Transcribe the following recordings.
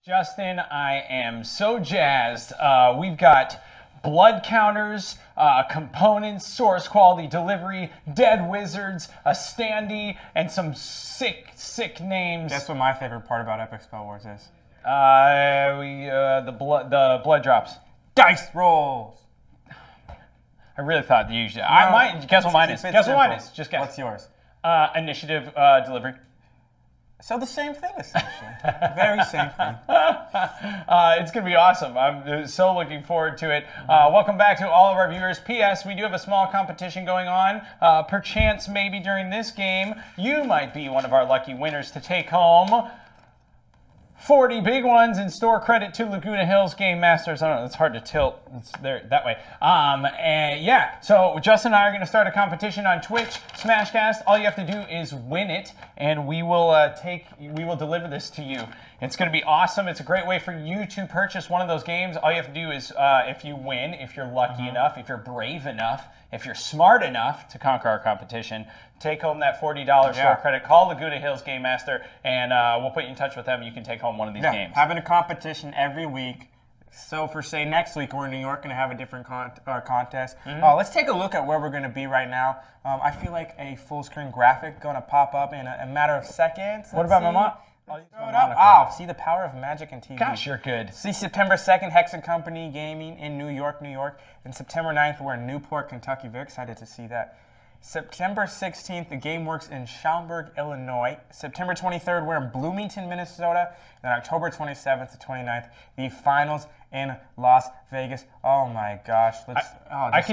Justin, I am so jazzed. We've got blood counters, components, source quality delivery, dead wizards, a standee, and some sick names. Guess what my favorite part about Epic Spell Wars is? The blood drops. Dice rolls. I really thought you should. I might guess what mine is. Guess what mine is. Just guess. What's yours? Initiative delivery. So the same thing, essentially. Very same thing. It's going to be awesome. I'm so looking forward to it. Welcome back to all of our viewers. P.S. We do have a small competition going on. Perchance, maybe during this game, you might be one of our lucky winners to take home 40 big ones and store credit to Laguna Hills Game Masters. I don't know, it's hard to tilt. It's there that way. And yeah, so Justin and I are going to start a competition on Twitch, Smashcast. All you have to do is win it, and we will deliver this to you. It's going to be awesome. It's a great way for you to purchase one of those games. All you have to do is, if you win, if you're lucky enough, if you're brave enough, if you're smart enough to conquer our competition, take home that $40 store credit. Call Laguna Hills Game Master, and we'll put you in touch with them. You can take home one of these games. Having a competition every week. So for, say, next week, we're in New York going to have a different contest. Let's take a look at where we're going to be right now. I feel like a full-screen graphic going to pop up in a matter of seconds. What about my mom? See the power of magic and TV. Gosh, you're good. See September 2nd, Hexen Company Gaming in New York. And September 9th, we're in Newport, Kentucky. Very excited to see that. September 16th, the game works in Schaumburg, Illinois. September 23rd, we're in Bloomington, Minnesota. And October 27th to 29th, the finals in Las Vegas. Oh my gosh.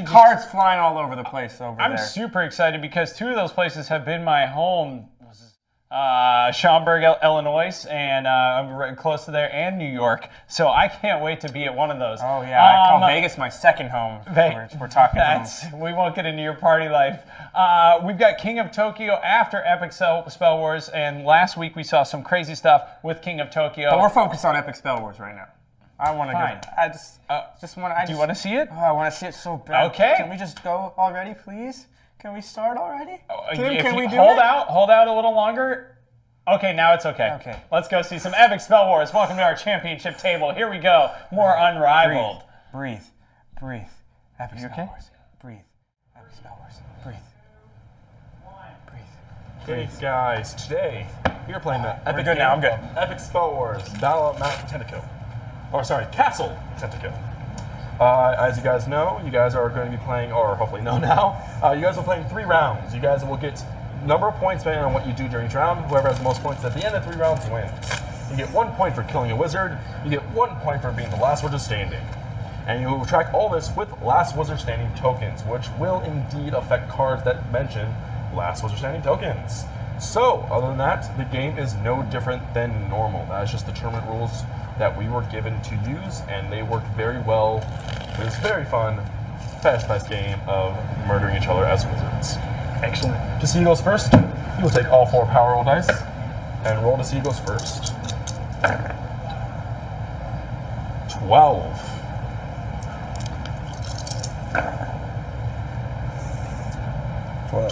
Cards flying all over the place over there. I'm super excited because two of those places have been my home. Schaumburg, Illinois, and I'm right close to there, and New York. So I can't wait to be at one of those. Oh yeah, I call Vegas my second home. We're talking home. We won't get into your party life. We've got King of Tokyo after Epic Spell Wars, and last week we saw some crazy stuff with King of Tokyo. But we're focused on Epic Spell Wars right now. I want to go. Do you want to see it? Oh, I want to see it so bad. Okay. Can we just go already, please? Can we start already? Can we hold out a little longer? Okay, now it's okay. Okay. Let's go see some Epic Spell Wars. Welcome to our championship table. Here we go. More Unrivaled. Breathe. Epic Spell Wars. Breathe. Epic Spell Wars. Breathe. Hey guys, today we are playing the epic good now. I'm good. Epic Spell Wars Battle at Mount Tentacle. Or sorry, Castle Tentacle. As you guys know, you guys are going to be playing, or hopefully know now, you guys are playing 3 rounds. You guys will get number of points depending on what you do during each round. Whoever has the most points at the end of 3 rounds wins. You get 1 point for killing a wizard. You get 1 point for being the last wizard standing. And you will track all this with last wizard standing tokens, which will indeed affect cards that mention last wizard standing tokens. So, other than that, the game is no different than normal. That is just the tournament rules that we were given to use, and they worked very well. It was a very fun, fast-paced game of murdering each other as wizards. Excellent. To see who goes first, you will take all 4 power roll dice and roll to see who goes first. 12.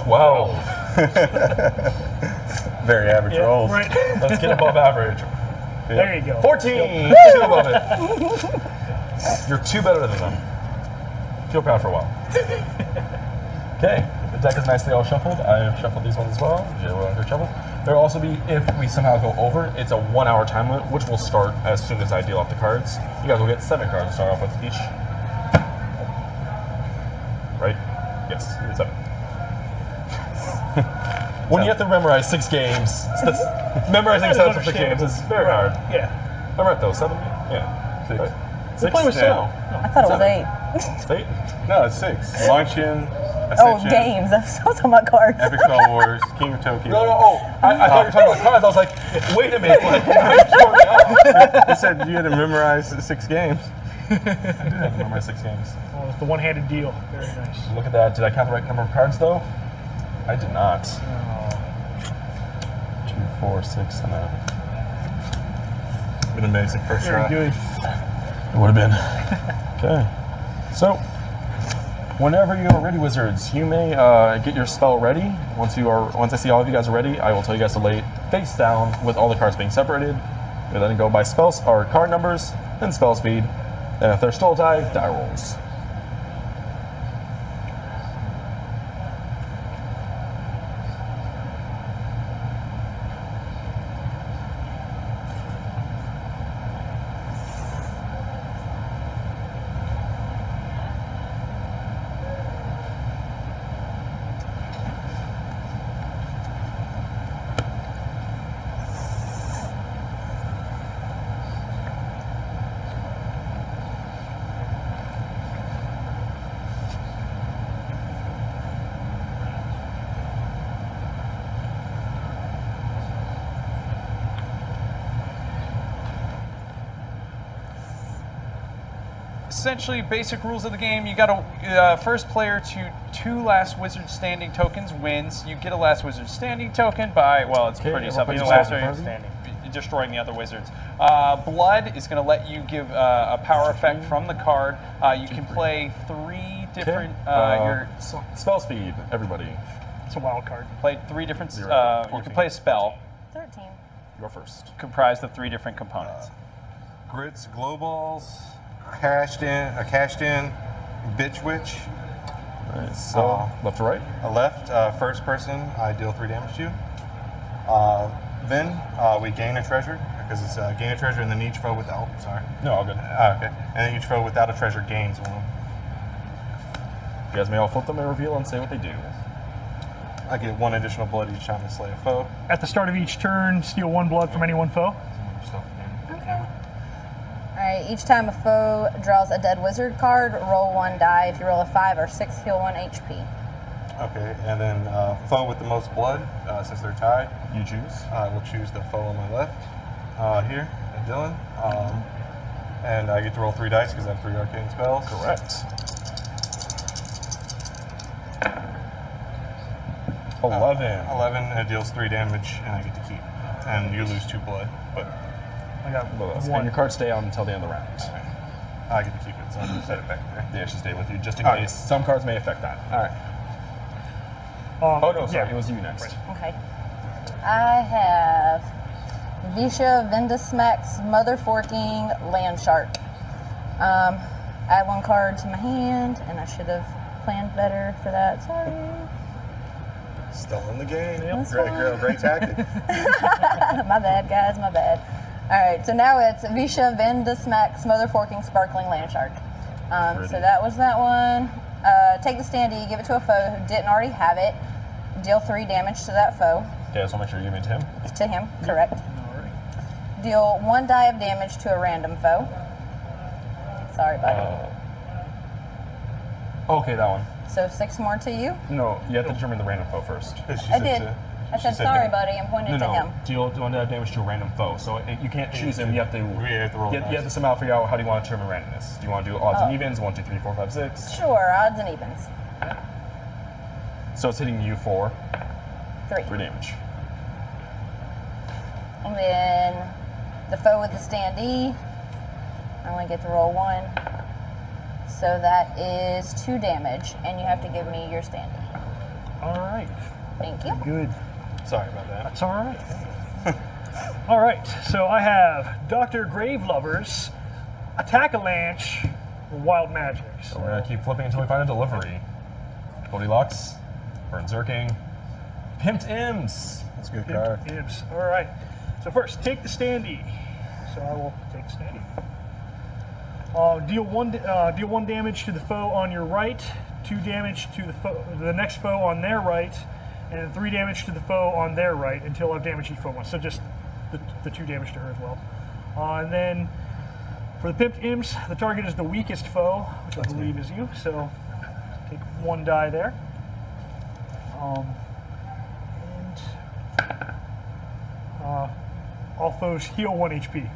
12. Very average rolls. Right. Let's get above average. There you go. 14. 2 above it. You're 2 better than them. Feel proud for a while. Okay. The deck is nicely all shuffled. I have shuffled these ones as well. There will also be, if we somehow go over, it's a 1 hour time limit, which will start as soon as I deal off the cards. You guys will get 7 cards to start off with each. Right? Yes, 7. When you have to memorize 6 games, memorizing 6 games is very hard. Yeah. I'm right though, 7? Yeah. 6. Right. 6? Playing with yeah. I thought it was 8. It's 8? No, it's 6. Launch-in, Oh, Ascension, games. I was talking about cards. Epic Spell Wars, King of Tokyo. No. I thought you were talking about cards. I was like, wait a minute. You said you had to memorize 6 games. I did have to memorize 6 games. Oh, it's the one-handed deal. Very nice. Look at that. Did I count the right number of cards, though? I did not. 2, 4, 6, and Been amazing first try. Very good. it would have been. Okay. So, whenever you are ready, wizards, you may get your spell ready. Once I see all of you guys are ready, I will tell you guys to lay it face down with all the cards being separated. We then go by spells or card numbers, then spell speed. And if they're still a die, die rolls. Essentially, basic rules of the game. You got to first player to 2 last wizard standing tokens wins. You get a last wizard standing token by, well, it's pretty simple. everybody Last just wizard standing. destroying the other wizards. Blood is going to let you give a power effect from the card. You can play 3 different. Spell speed, everybody. It's a wild card. Play 3 different. You 14. can play a spell 13. Go first. comprised of 3 different components. Grits, glow balls, cashed in, bitch witch. Nice. So left to right. A left, first person, I deal 3 damage to you. Then we gain a treasure, because it's gain a treasure and then each foe without, sorry. No, all good. Okay. And then each foe without a treasure gains 1. You guys may all flip them and reveal and say what they do. I get 1 additional blood each time I slay a foe. At the start of each turn, steal 1 blood from any one foe. Alright, each time a foe draws a dead wizard card, roll 1 die. If you roll a 5 or 6, heal 1 HP. Okay, and then foe with the most blood, since they're tied. You choose. I will choose the foe on my left, here, Dylan. And I get to roll 3 dice because I have 3 arcane spells. Correct. 11. 11, it deals 3 damage, and I get to keep. And you lose 2 blood, but I got And 1. your cards stay on until the end of the round. I get to keep it, so I'm going to set it back there. They actually stay with you just in All right. case. Some cards may affect that. All right. Oh no, sorry, it was you next. Okay. I have Visha Vendasmack's Motherforking Land Shark. Add 1 card to my hand, and I should have planned better for that. Sorry. Still in the game. That's Great, fine. great tactic. My bad, guys, my bad. Alright, so now it's Visha Vendasmack's Motherforking Sparkling Land Shark. So that was that one. Take the standee, give it to a foe who didn't already have it. Deal 3 damage to that foe. Okay, so make sure you give it to him. To him, correct. Deal 1 die of damage to a random foe. Sorry, buddy. Okay, that one. So 6 more to you. No, you have to determine the random foe first. I did. I said, sorry, buddy. I'm pointing to him. Deal 1 damage to a random foe. So you can't choose him. You have to. roll You have to somehow figure out how do you want to determine randomness. Do you want to do odds and evens? 1, 2, 3, 4, 5, 6. Sure, odds and evens. So it's hitting you for 3. 3 damage. And then the foe with the standee, I only get to roll 1. So that is 2 damage, and you have to give me your standee. All right. Thank you. Good. Sorry about that. That's all right. All right. So I have Dr. Gravelover's Attack-a-Lanche Wild Magic. So we're gonna keep flipping until we find a delivery. Goldilocks, Berserking, Pimped Imps. That's a good card. Ibs. All right. So first, take the standee. So I will take the standee. Deal 1 damage to the foe on your right, 2 damage to the next foe on their right, and 3 damage to the foe on their right until I've damaged each foe once. So just the 2 damage to her as well. And then for the Pimped Imps, the target is the weakest foe, which I believe is you. So take 1 die there. All foes heal 1 HP.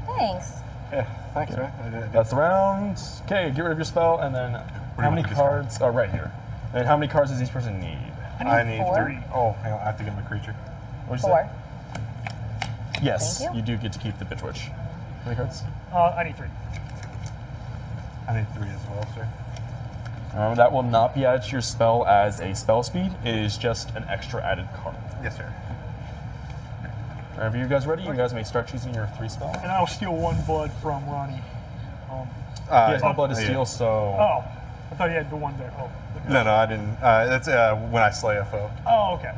Thanks. Yeah, thanks, man. That's the round. Okay, get rid of your spell, and then how many cards? Oh, right here. And how many cards does each person need? I need 4. 3. Oh, hang on, I have to get my creature. What'd you 4. say? Yes, Thank you. do get to keep the bitch witch. How many cards? I need 3. I need 3 as well, sir. That will not be added to your spell as a spell speed. It is just an extra added card. Yes, sir. Whenever you guys ready, you guys may start choosing your 3 spells. And I'll steal 1 blood from Ronnie. He has no blood to steal, so... Oh, I thought he had the one there. Oh, No, I didn't. That's when I slay a foe. oh, okay.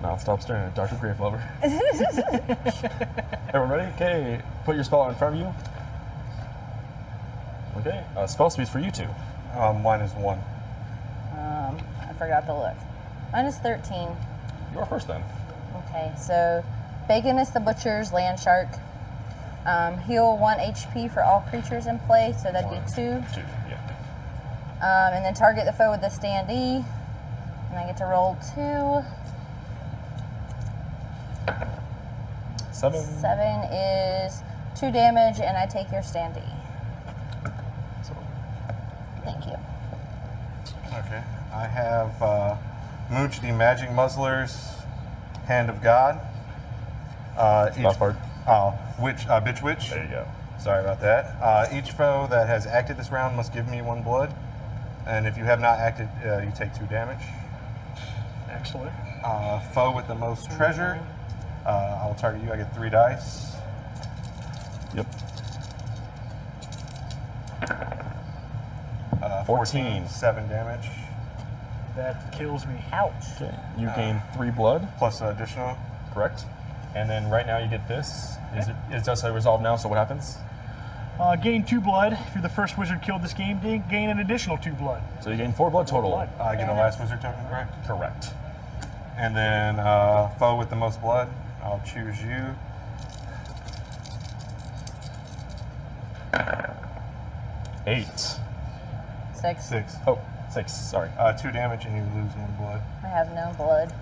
Now stop staring at Dr. Gravelover. Everyone ready? Okay, put your spell in front of you. Okay, spell speed's for you 2. Mine is 1. I forgot to look. Mine is 13. You're first then. Okay, so Bacon is the Butcher's Land Shark. Heal 1 HP for all creatures in play, so that'd be 2. 2, yeah. And then target the foe with the standee. And I get to roll 2. 7. 7 is 2 damage, and I take your standee. So, Thank you. Okay. I have Mooch the Magic Muzzler's Hand of God. last part. Bitch Witch. There you go. Sorry about that. Each foe that has acted this round must give me 1 blood. And if you have not acted, you take 2 damage. Excellent. Foe with the most treasure. I will target you. I get 3 dice. Yep. 14. 7 damage. That kills me. Ouch. Okay. You gain 3 blood, Plus additional. correct? And then right now you get this. It does say resolve now, so what happens? Gain 2 blood. If you're the first wizard killed this game, gain an additional 2 blood. So you gain 4 blood total. blood. I get a last wizard token, correct? Correct. And then foe with the most blood. I'll choose you. Eight. 6. 6. Oh, 6. Sorry. 2 damage and you lose 1 blood. I have no blood.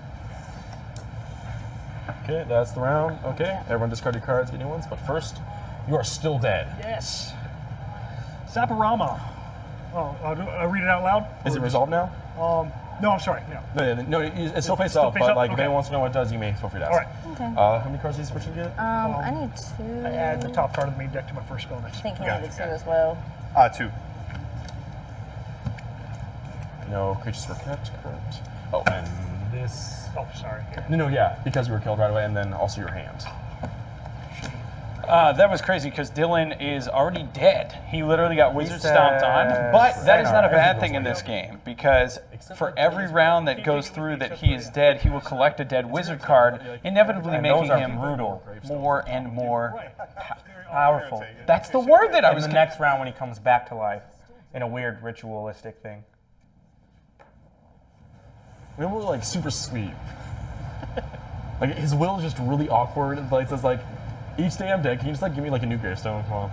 Okay, that's the round. Okay, everyone discard your cards, get new ones. But first, you are still dead. Yes. Zaporama. Oh, I read it out loud? Is it resolved now? No, I'm sorry. No. No, it's still face Still up. face But up? like, if Okay. anyone wants to know what it does, you may feel free to ask. All right. Okay. How many cards does this person get? I need 2. I add the top card of the main deck to my first spell next. I think he Gotcha, needed 2 gotcha. as well. 2. No creatures were kept. Correct. Oh, and this. Oh, sorry. Here. No, yeah, because you were killed right away, and then also your hand. That was crazy because Dylan is already dead. He literally got wizard stomped on. said- But that is not a bad Everything thing in goes this game because for every round that goes through that he is dead, he will collect a dead wizard card, inevitably And making those are him brutal. more and more. Powerful. That's the word that I In was the gonna- next round when he comes back to life in a weird ritualistic thing. We were like super sweet. Like his will is just really awkward. Like it's like each day I'm dead. Can you just like give me like a new gravestone? Come on.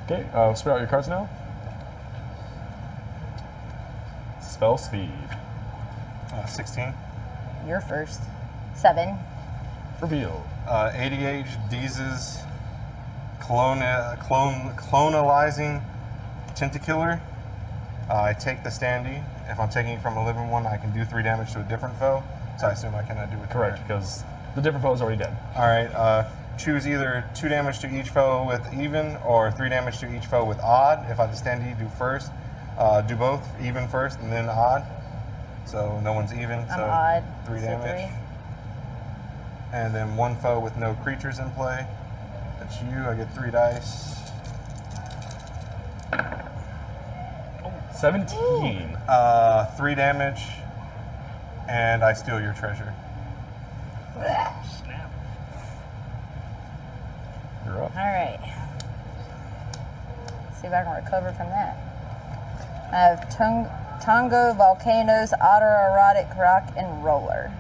Okay, spit out your cards now. Spell speed. 16. You're first. 7. Reveal. 80 age Deez's clonalizing Tentacler. I take the standee. If I'm taking it from a living one, I can do 3 damage to a different foe. So I assume I cannot do it. Correct, because the different foe is already dead. All right. Choose either 2 damage to each foe with even or 3 damage to each foe with odd. If I have the standee, do first. Do both, even first and then odd. So no one's even. I'm so odd. 3 So damage. 3. And then 1 foe with no creatures in play. That's you. I get 3 dice. 17. 3 damage. And I steal your treasure. See if I can recover from that. I have Tongo, Volcanoes, Autoerotic, Rock, and Roller.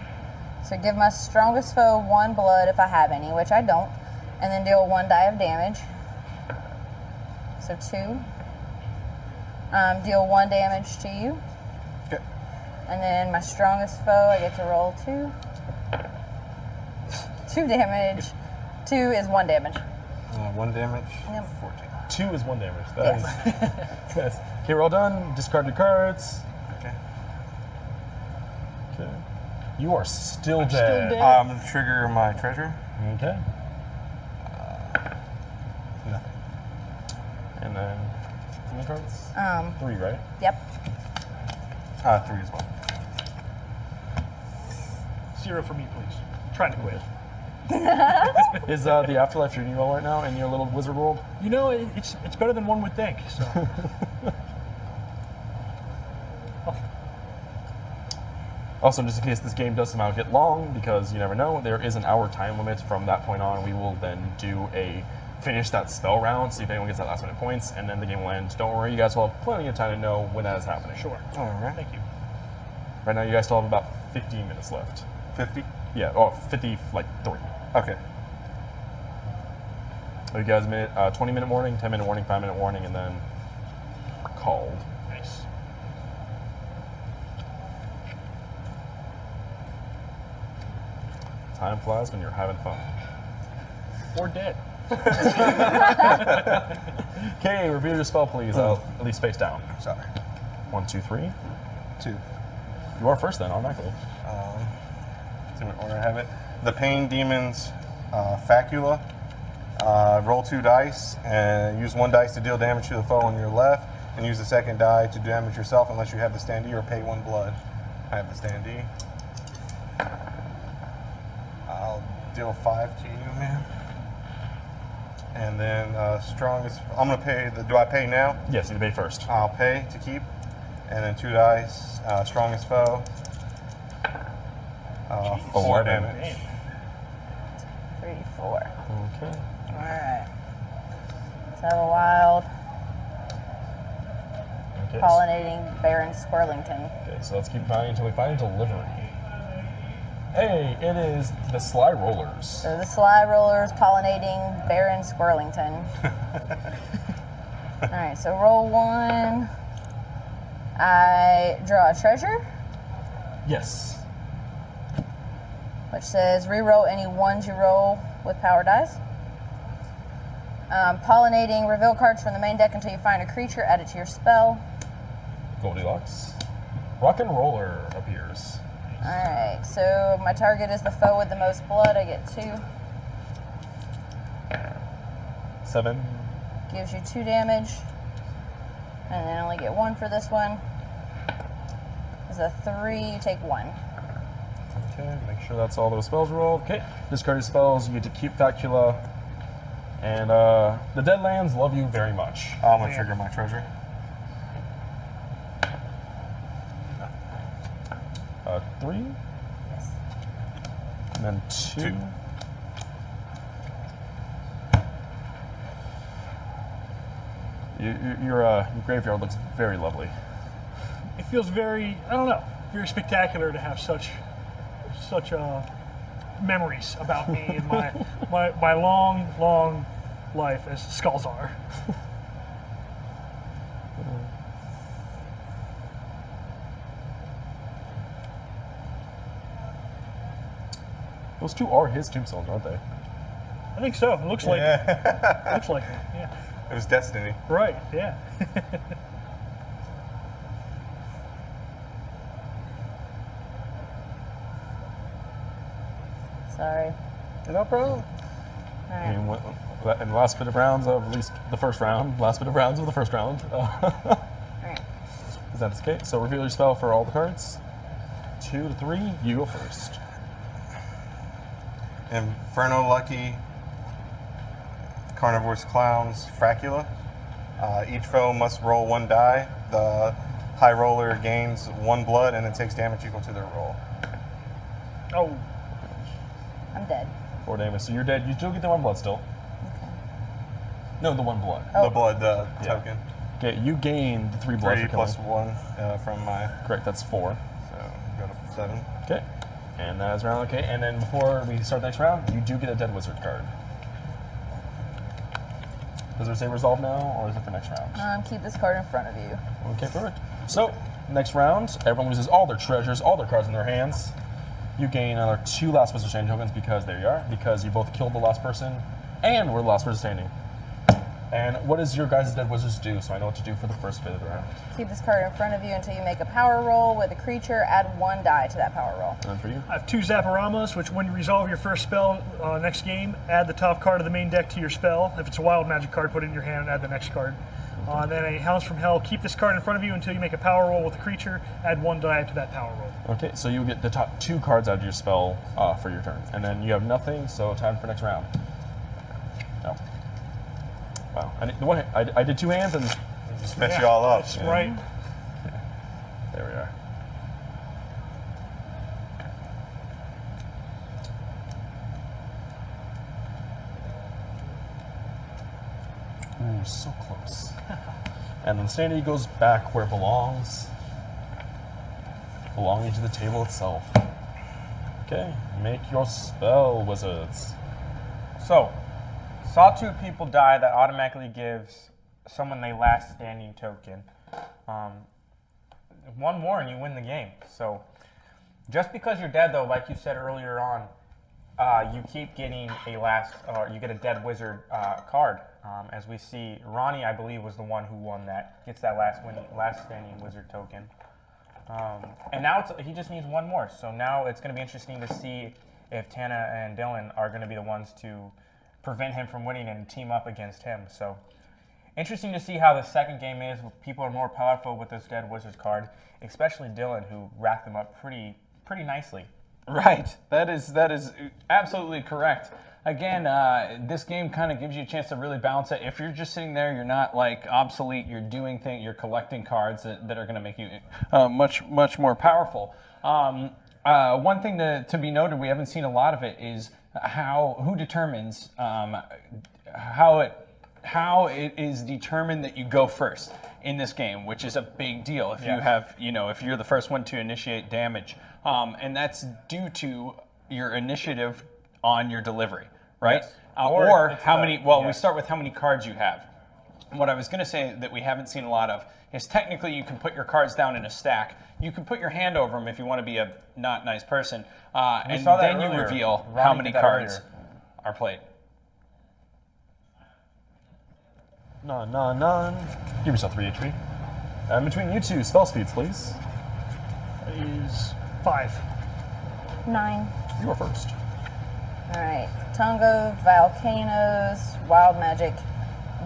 So give my strongest foe 1 blood if I have any, which I don't, and then deal 1 die of damage. So 2. Deal 1 damage to you. Okay. And then my strongest foe, I get to roll 2. 2 damage. 2 is 1 damage. 1 damage. Yep. 14. 2 is 1 damage. That is. Yes. Okay, we're all done. Discard your cards. Okay. Okay. You are still dead. still dead. I'm gonna trigger my treasure. Okay. Nothing. And then how many cards? 3, right? Yep. 3 as well. 0 for me, please. Trying to quit. Is the afterlife treating you well right now in your little wizard world? You know, it's better than one would think. So. Also, just in case this game does somehow get long, because you never know, there is an hour time limit from that point on. We will then do finish that spell round, see if anyone gets that last minute points, and then the game will end. Don't worry, you guys will have plenty of time to know when that is happening. Sure. All right. Thank you. Right now, you guys still have about 15 minutes left. 50. Yeah, oh, 50, like 3. Okay. You guys made 20-minute warning, 10-minute warning, 5-minute warning, and then called. Nice. Time flies when you're having fun. Or dead. Okay, review your spell, please. At least face down. Sorry. 1, 2, 3. 2. You are first then, automatically. See what order I have it. The Pain Demon's Facula. Roll 2 dice and use 1 dice to deal damage to the foe on your left, and use the second die to damage yourself unless you have the standee or pay 1 blood. I have the standee. I'll deal 5 to you, man. And then strongest. I'm gonna pay. Do I pay now? Yes, you pay first. I'll pay to keep, and then 2 dice. Strongest foe. 4 damage. 3, 4. Okay. Alright. Let's have a wild Okay. pollinating Baron Squirlington. Okay, so let's keep finding until we find a delivery. Hey, it is the Sly Rollers. So the Sly Rollers pollinating Baron Squirlington. Alright, so roll 1. I draw a treasure, Yes. which says reroll any 1s you roll with power dice. Pollinating, reveal cards from the main deck until you find a creature, add it to your spell. Goldilocks. Rock and Roller appears. Alright, so my target is the foe with the most blood. I get 2. 7. Gives you 2 damage. And then I only get 1 for this one. Is a 3, you take 1. Okay, make sure that's all those spells rolled. Okay, discard your spells. You get to keep Facula. And the Deadlands love you very much. I'm gonna trigger my treasure. 3. Yes. And then 2. Your graveyard looks very lovely. It feels very, I don't know, very spectacular to have such memories about me and my long life as Skullzar. Those 2 are his tombstones, aren't they? I think so. It looks like it. Looks like it. Yeah. It was destiny. Right. Yeah. Sorry. No problem. I mean, in the last bit of rounds of at least the first round, last bit of rounds of the first round. Is that the case? So reveal your spell for all the cards. 2 to 3, you go first. Inferno Lucky, Carnivore's Clowns, Fracula. Each foe must roll 1 die. The high roller gains 1 blood and then takes damage equal to their roll. Oh. I'm dead. 4 damage. So you're dead. You still get the 1 blood still. No, the 1 blood. Oh. The blood token. Okay, you gain the 3 blood 3 for plus killing. 1 from my. Correct, that's 4. So go to 7. Okay, and that is round. Okay, and then before we start the next round, you do get a dead wizard card. Does it say resolve now, or is it for next round? Keep this card in front of you. Okay, perfect. So, next round, everyone loses all their treasures, all their cards in their hands. You gain another 2 last wizard standing tokens because there you are, because you both killed the last person and were the last person standing. And what does your guys' dead wizards do, so I know what to do for the first bit of the round? Keep this card in front of you until you make a power roll with a creature. Add 1 die to that power roll. And for you? I have 2 Zaporamas, which when you resolve your first spell next game, add the top card of the main deck to your spell. If it's a wild magic card, put it in your hand and add the next card. Then a Hounds from Hell, keep this card in front of you until you make a power roll with a creature. Add 1 die to that power roll. Okay, so you get the top 2 cards out of your spell for your turn. And then you have nothing, so time for next round. No. Wow. I did 2 hands and Just mess you all up. That's right. there we are. Ooh, so close. And then Standy goes back where it belongs, belonging to the table itself. Okay, make your spell, wizards. So, saw 2 people die. That automatically gives someone the last standing token. 1 more and you win the game. So, just because you're dead, though, like you said earlier on, you keep getting a last, or you get a dead wizard card. As we see, Ronnie, I believe, was the one who won that. Gets that last standing wizard token. And now he just needs 1 more. So now it's going to be interesting to see if Tana and Dylan are going to be the ones to prevent him from winning and team up against him. So interesting to see how the second game is. People are more powerful with this dead wizard card, especially Dylan, who racked them up pretty nicely. Right. That is absolutely correct. Again, this game kind of gives you a chance to really balance it. If you're just sitting there, you're not like obsolete. You're doing things. You're collecting cards that are going to make you much more powerful. One thing to be noted, we haven't seen a lot of it, is who determines how it is determined that you go first in this game, which is a big deal. If you have, if you're the first one to initiate damage, and that's due to your initiative on your delivery, right? Yes. Or how many. Well, we start with how many cards you have. What I was going to say that we haven't seen a lot of is technically you can put your cards down in a stack. You can put your hand over them if you want to be a not nice person, and then you reveal how many cards are played. None. Give yourself 3 HP. And between you 2, spell speeds, please. That is 5. 9. You are first. Alright. Tungo, Volcanoes, Wild Magic,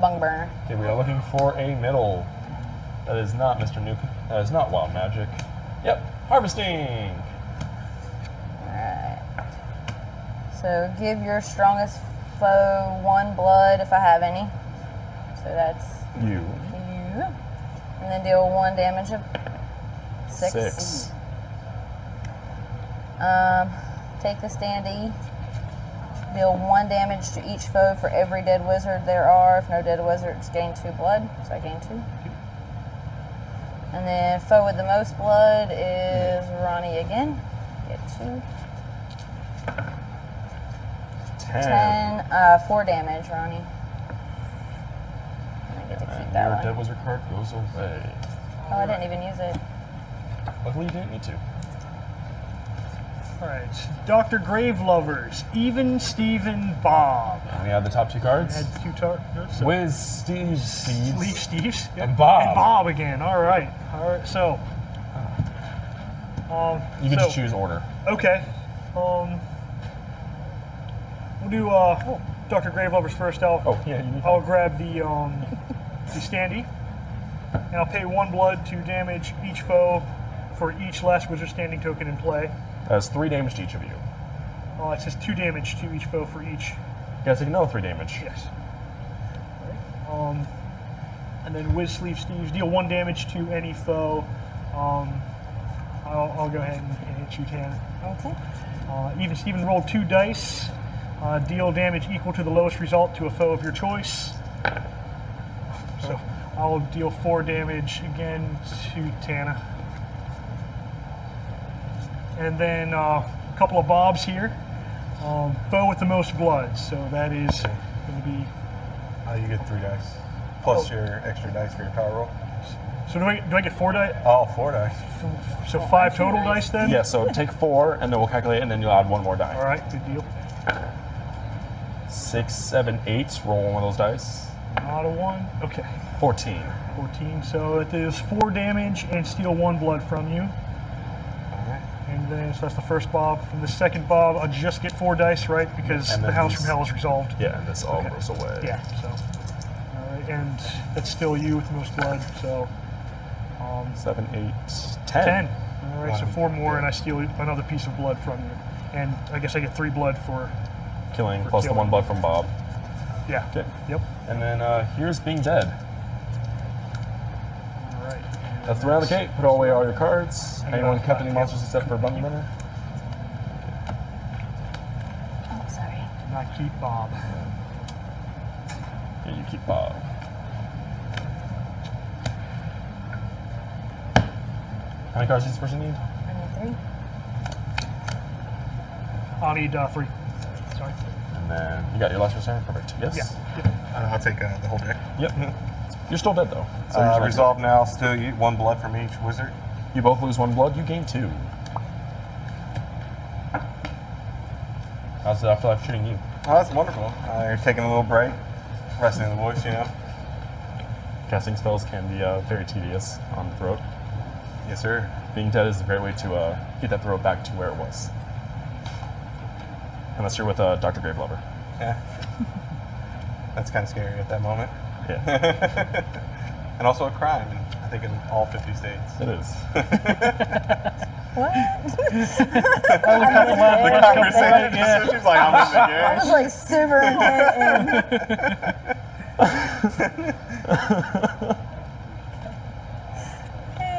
Bung Burner. Okay, we are looking for a middle. That is not Mr. Nuke. That is not Wild Magic. Yep, Harvesting. Alright. So give your strongest foe 1 blood if I have any. So that's You. you. And then deal 1 damage of 6. Take the standee. Deal 1 damage to each foe for every dead wizard there are. If no dead wizards, gain 2 blood. So I gain 2. And then foe with the most blood is Ronnie again. Get 2. 10. 4 damage, Ronnie. And I get to keep that Your one. dead wizard card goes away. Oh, I didn't even use it. Luckily, you didn't need to. All right, Dr. Gravelovers, Even, Steven, Bob. And we have the top 2 cards. Had 2 targets. Wiz, Steve, Leaf Steves. Yep. And Bob. And Bob again. All right. So. You get to choose order. Okay. We'll do Dr. Gravelovers first. I'll grab the standee, and I'll pay 1 blood to damage each foe for each last wizard standing token in play. That's 3 damage to each of you. It says 2 damage to each foe for each. You guys take another 3 damage. Yes. All right. And then Wiz Sleeve Steves, deal 1 damage to any foe. I'll go ahead and hit you, Tana. Okay. Even Steven rolled 2 dice. Deal damage equal to the lowest result to a foe of your choice. So I'll deal 4 damage again to Tana. And then a couple of bobs here. Foe with the most blood, so that is going to be... You get 3 dice. Plus your extra dice for your power roll. So do I get 4 dice? Oh, 4 dice. So 5 total dice then? Yeah, so take 4, and then we'll calculate, and then you'll add 1 more die. All right, good deal. 6, 7, 8. Roll one of those dice. Not a 1. Okay. 14. 14. So it is 4 damage and steal 1 blood from you. And then, so that's the first bob. From the second bob, I'll just get 4 dice, right? Because And the then House these- from Hell is resolved. Yeah, and this all goes away. Yeah, so. All right, and that's still you with the most blood, so. 7, 8, 10. 10. All right, so 4 more, and I steal another piece of blood from you. And I guess I get 3 blood for. Killing, plus the killing. 1 blood from Bob. Yeah. Okay. Yep. And then here's being dead. All right. That's the round of the gate. Put away all your cards. And Anyone kept any yeah. monsters except for Bunny Runner? Oh, sorry. Did not keep Bob. Yeah, you keep Bob. How many cards does this person need? I need 3. I'll need 3. Sorry. And then you got your last return? Perfect. Yes? Yeah. I'll take the whole deck. Yep. You're still dead though. So you're just Resolve now. Still eat 1 blood from each wizard. You both lose 1 blood, you gain 2. How's the afterlife treating you? Oh, that's wonderful. You're taking a little break, resting the voice, you know. Casting spells can be very tedious on the throat. Yes, sir. Being dead is a great way to get that throat back to where it was. Unless you're with Dr. Gravelover. Yeah. That's kind of scary at that moment. Yeah, And also a crime, I think, in all 50 states. it is. What? The conversation, Yeah. she's like, I'm in the I game. was like super intent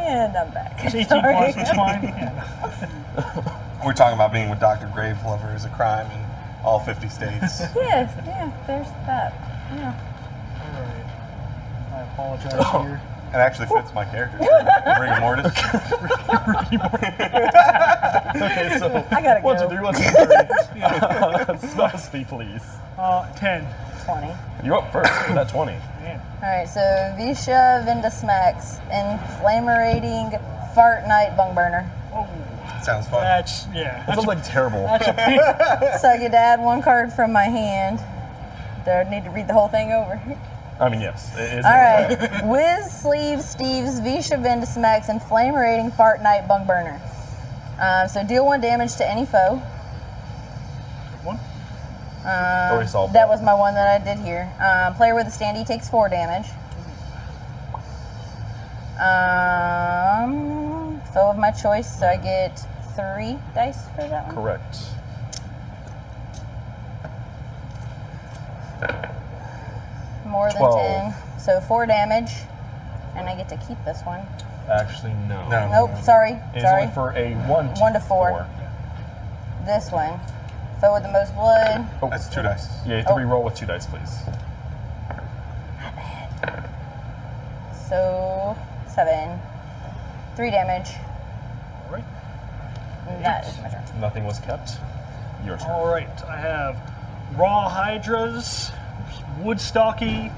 and I'm back. It's 18 Sorry. plus, it's fine. Yeah. We're talking about being with Dr. Gravelover is a crime in all 50 states. Yes, yeah, there's that. Yeah. All right. I apologize here. It actually fits my character. Rigor mortis. Okay, so I gotta go. 1, 2, 3, 1, 2, 3. Spell speed, please. 10. 20. You're up first with that 20. Man. Alright, so Visha Vindasmax, Inflammerating Fart Night Bung Burner. Oh, Sounds fun. that's, yeah. That That's sounds like terrible. a pain. So I get to add 1 card from my hand. Do I need to read the whole thing over? I mean, yes. It is. Alright. Wiz Sleeve Steve's Visha Vindasmax, Inflammerating Fart Night Bung Burner. So deal 1 damage to any foe. One. Already solved That was my one that I did here. Player with a standee takes 4 damage. Foe of my choice, so I get 3 dice for that one. Correct. More than 12. 10. So 4 damage. And I get to keep this one. Actually, no. No. Nope, sorry. It is Sorry. only for a 1 to 1 to 4. This one. Foe with the most blood. Oh, That's 2 dice. yeah, you have to re-roll with 2 dice, please. So 7. 3 damage. All right. And that is my turn. Nothing was kept. Your turn. All right. I have Raw Hydras, Woodstocky,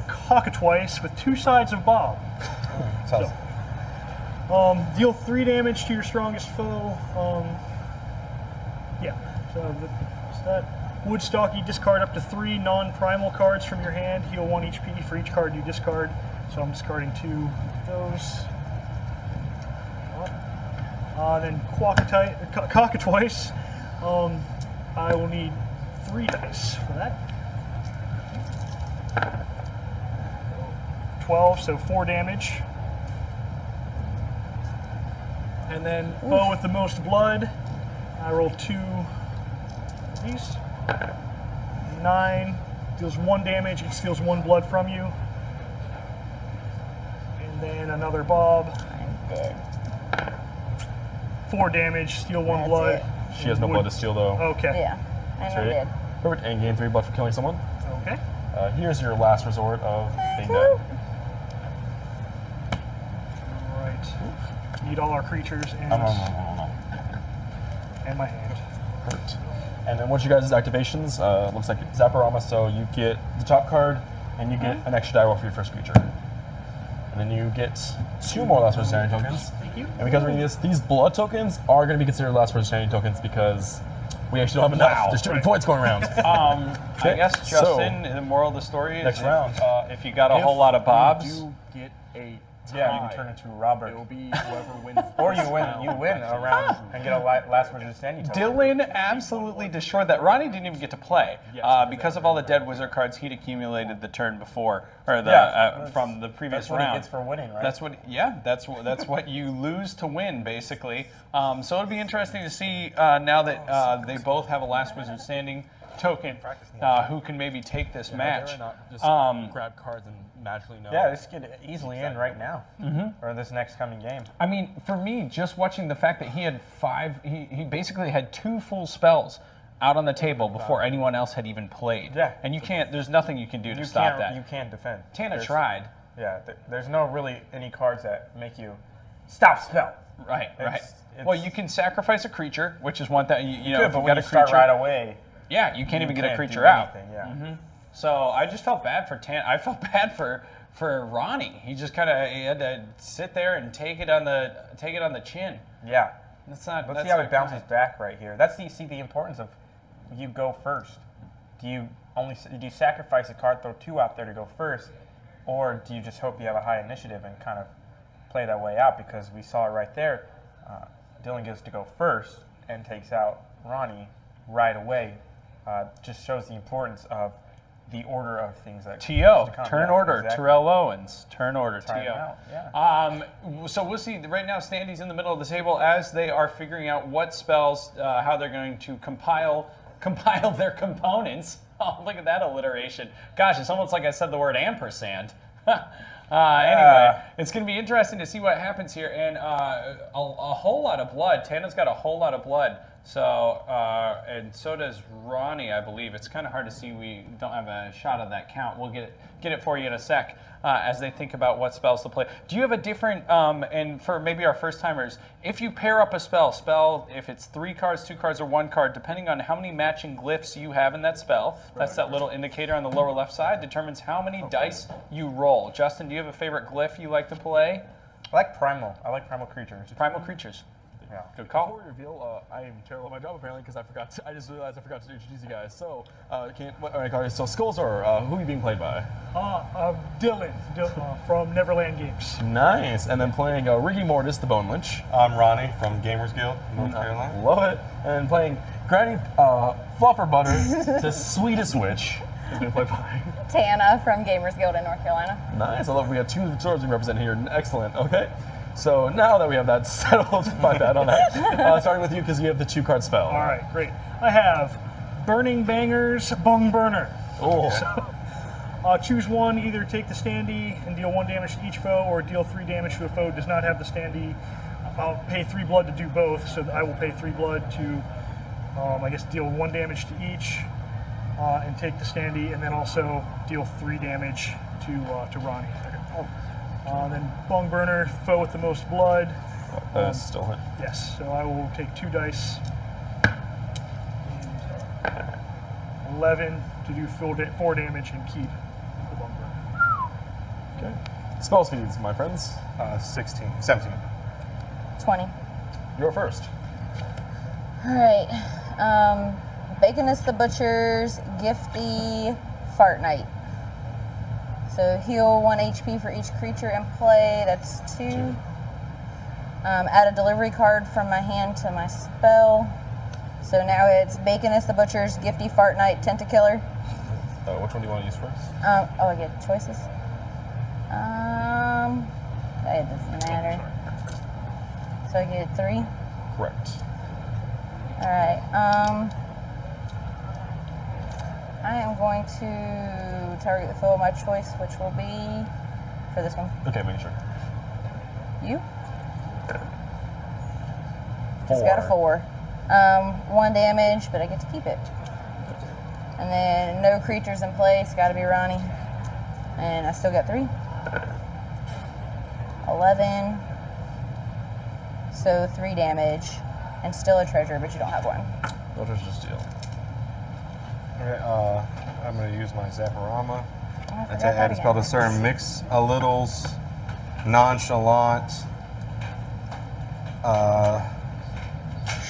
Cockatrice with 2 sides of Bob. Sounds Deal 3 damage to your strongest foe. Yeah. So that's that. Woodstocky, discard up to 3 non-primal cards from your hand. Heal 1 HP for each card you discard. So I'm discarding 2 of those. Then Cockatrice. I will need 3 dice for that. 12, so 4 damage. And then foe with the most blood. I roll 2 of these. 9 deals 1 damage. It steals 1 blood from you. And then another Bob. I'm dead. 4 damage, steal 1 That's blood. it. She has no blood to steal, though. Okay. Yeah. And I'm Sorry. dead. Perfect. And gain 3 blood for killing someone. Okay. here's your last resort of being Cool. dead. Right. Need all our creatures and, No. and my hand. Hurt. And then once you guys' activations, looks like Zaporama, so you get the top card, and you get an extra die roll for your first creature. And then you get 2 more last word standing tokens. Thank you. And because we're doing this, these blood tokens are going to be considered last word standing tokens because we actually don't have enough. Wow. There's too many points going around. I guess, So- Justin, the moral of the story is Next round. if you got a whole lot of bobs, You do get a Yeah, you tie. can turn into Robert. It will be whoever wins. Or this you win round. a round and get a last word standing token. Dylan absolutely destroyed that. Ronnie didn't even get to play because of all the dead wizard cards he'd accumulated the turn before, or the from the previous That's what he round. gets for winning, right? That's what, that's what you lose to win, basically. So it'd be interesting to see now that they both have a last wizard standing token, who can maybe take this match. Not just grab cards and magically know. Yeah, this could easily end right now, or this next coming game. I mean, for me, just watching the fact that he had 5, he basically had 2 full spells out on the table before anyone else had even played. Yeah. And you can't, there's nothing you can do to stop that. You can't defend. Tana There's- tried. Yeah, there's no really any cards that make you stop spell. Right, right. It's- Well, you can sacrifice a creature, which is one thing, you know, Good, if but you when got you a start creature. right away, Yeah, you can't even get a can't creature do out. anything, Yeah. So I just felt bad for I felt bad for Ronnie. He just kind of had to sit there and take it on the chin. Yeah. That's not. Let's that's see how not it bounces kind. back right here. That's the importance of you go first. Do you sacrifice a card, throw 2 out there to go first, or do you just hope you have a high initiative and kind of play that way out? Because we saw it right there. Dylan gets to go first and takes out Ronnie right away. Just shows the importance of the order of things that T.O. to come. Turn Yeah, order. exactly. Terrell Owens. Turn order. Time T.O. out, yeah. So we'll see. Right now, Standy's in the middle of the table as they are figuring out what spells, how they're going to compile their components. Oh, look at that alliteration. Gosh, it's almost like I said the word ampersand. Anyway, it's going to be interesting to see what happens here. And a whole lot of blood. Tana's got a whole lot of blood. So, and so does Ronnie, I believe. It's kind of hard to see. We don't have a shot of that count. We'll get it for you in a sec as they think about what spells to play. Do you have a different, and for maybe our first timers, if you pair up a spell, if it's 3 cards, 2 cards, or 1 card, depending on how many matching glyphs you have in that spell, that's that little indicator on the lower left side, determines how many dice you roll. Justin, do you have a favorite glyph you like to play? I like primal. I like primal creatures. Primal creatures. Yeah. Good Before call. we reveal, I am terrible at my job apparently because I just realized I forgot to introduce you guys. So, so Skullzor, who are you being played by? Dylan from Neverland Games. Nice. And then playing Riggy Mortis, the Bone Lynch. I'm Ronnie from Gamers Guild, North Carolina. Love it. And playing Granny Fluffer Butter to Sweetest Witch. Who's being played by? Tana from Gamers Guild in North Carolina. Nice. I love we got 2 swords we represent here. Excellent. Okay. So now that we have that settled, my bad on that. Starting with you because you have the 2-card spell. All right, great. I have Burning Bangers, Bung Burner. Oh. Choose one, either take the standee and deal 1 damage to each foe, or deal 3 damage to a foe who does not have the standee. I'll pay 3 blood to do both, so I will pay 3 blood to, I guess, deal 1 damage to each, and take the standee, and then also deal 3 damage to Ronnie. Then Bung Burner, foe with the most blood. Still hit. Yes, so I will take 2 dice. And 11 to do 4 damage and keep the Bung Burner. Okay. Spell speeds, my friends. 17. 20. You're first. All right. Baconus the Butcher's Gifty Fart Night. So heal 1 HP for each creature in play. That's 2. Add a delivery card from my hand to my spell. So now it's Baconus the Butcher's Gifty Fart Night Tentaciller. Which one do you want to use first? I get choices. It doesn't matter. So I get 3. Correct. All right. I am going to target the foe of my choice, which will be for this one. Okay, make sure. You? 4. It's got a 4. 1 damage, but I get to keep it. And then no creatures in place. Got to be Ronnie. And I still got 3. 11. So 3 damage. And still a treasure, but you don't have one. No treasure steal. Okay, I'm going to use my Zaporama. Oh, I That's forgot add a that spell to again. certain mix a littles, nonchalant,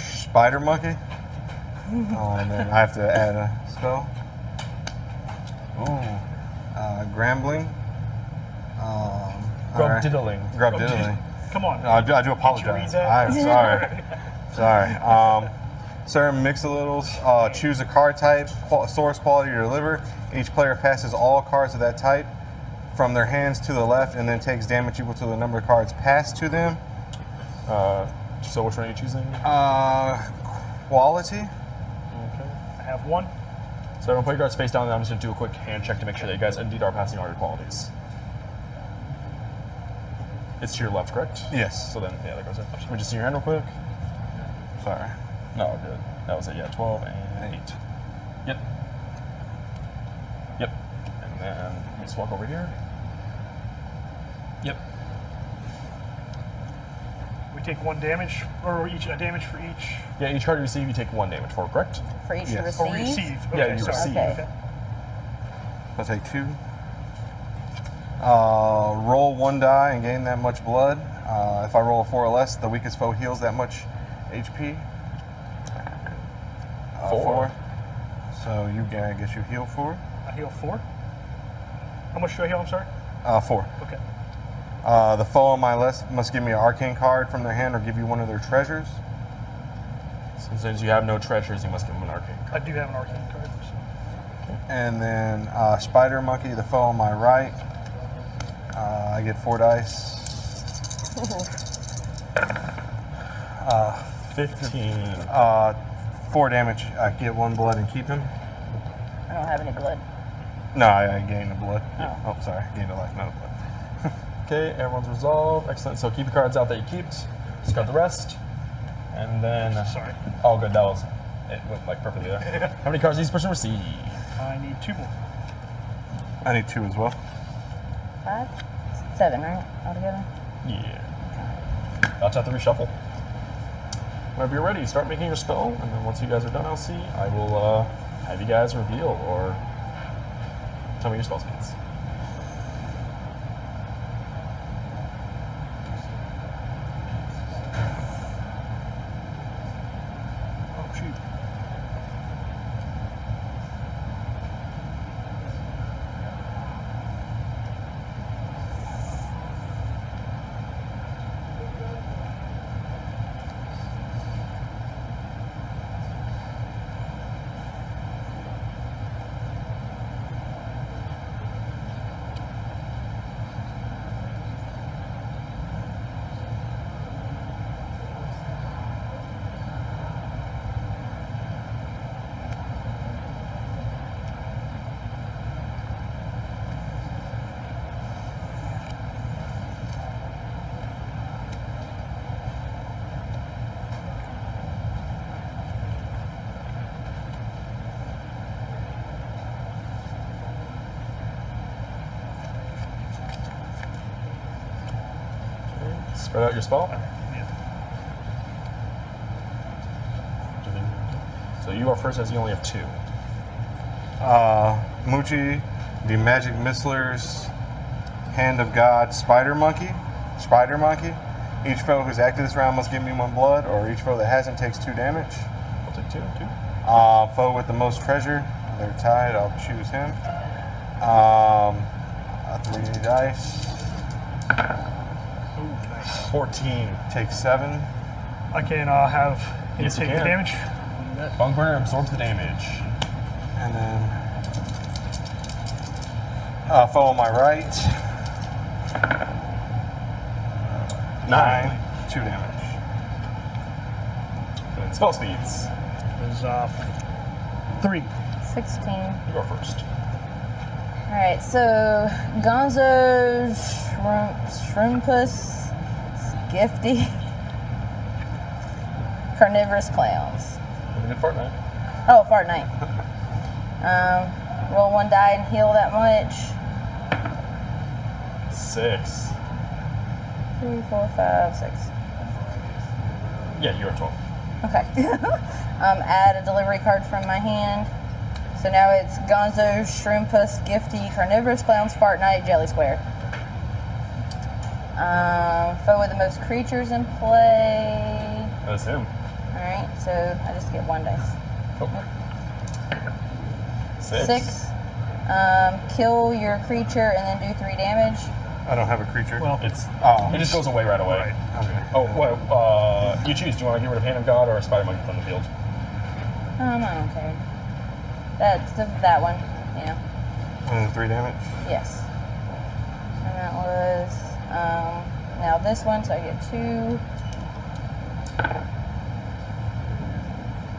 spider monkey. And then I have to add a spell. Ooh. Grambling. Grub diddling. Grub diddling. Come on. I do apologize. that? I'm sorry. Sorry. Certain mix-a-littles. Choose a card type, source quality to deliver. Each player passes all cards of that type from their hands to the left and then takes damage equal to the number of cards passed to them. So which one are you choosing? Quality. Okay. I have 1. So everyone put your cards face down, and I'm just going to do a quick hand check to make sure that you guys indeed are passing all your qualities. It's to your left, correct? Yes. So then, yeah, that goes in. Can we just see your hand real quick? Sorry. No, good. That was it, yeah, 12 and 8. Yep. Yep. And then let me just walk over here. Yep. We take 1 damage, or each a damage for each. Yeah, each card you receive, you take 1 damage for, correct? For each you Yes. receive. Or receive. Okay, Yeah, you sorry. receive. Okay. I'll take 2. Roll 1 die and gain that much blood. If I roll a 4 or less, the weakest foe heals that much HP. 4. So you gain, I guess you heal 4. I heal 4. How much do I heal? I'm sorry. 4. Okay. The foe on my list must give me an arcane card from their hand or give you one of their treasures. Since you have no treasures, you must give them an arcane I card. do have an arcane card. So. And then Spider Monkey, the foe on my right. I get 4 dice. 15. 4 damage. I get 1 blood and keep him. I don't have any blood. No, I gain a blood. Oh. Oh, sorry. Gained a life, not a blood. Okay, everyone's resolved. Excellent. So keep the cards out that you kept. Discard the rest. And then. Sorry. Oh, good. That was. It went like perfectly there. How many cards does each person receive? I need 2 more. I need 2 as well. 5? 7, right? Altogether? Yeah. I'll have to reshuffle. Whenever you're ready, start making your spell, and then once you guys are done, I'll see. I will have you guys reveal or tell me your spell speeds. Oh, shoot. Spread out your spell. Yeah. So you are first as you only have 2. Moochie, the Magic Misslers, Hand of God, Spider Monkey. Each foe who's active this round must give me 1 blood, or each foe that hasn't takes 2 damage. I'll take 2. Foe with the most treasure, they're tied. I'll choose him. 3 dice. Ooh, nice. 14. Take 7. I can have him Yes, you take the can. damage. Bung Burner absorbs the damage. And then foe on my right. 9. 2 damage. And spell speeds. Is 3. 16. You go first. Alright, so Gonzo, Shroompuss, Gifty, Carnivorous Clowns. Have a good fortnight. Oh, Fart Night. Roll 1 die and heal that much. 6. 3, 4, 5, 6. Yeah, you're at 12. Okay. Add a delivery card from my hand. So now it's Gonzo, Shroompuss, Gifty, Carnivorous Clowns, Fart Night, Jelly Square. Foe with the most creatures in play. That's him. Alright, so I just get 1 dice. Oh. 6. 6. Kill your creature and then do 3 damage. I don't have a creature. Well, It just goes away right away. Right. Okay. Oh, well, you choose. Do you want to get rid of Hand of God or Spider Monkey from the field? I don't care. That's that one. Yeah. And 3 damage. Yes. And that was now this one, so I get 2.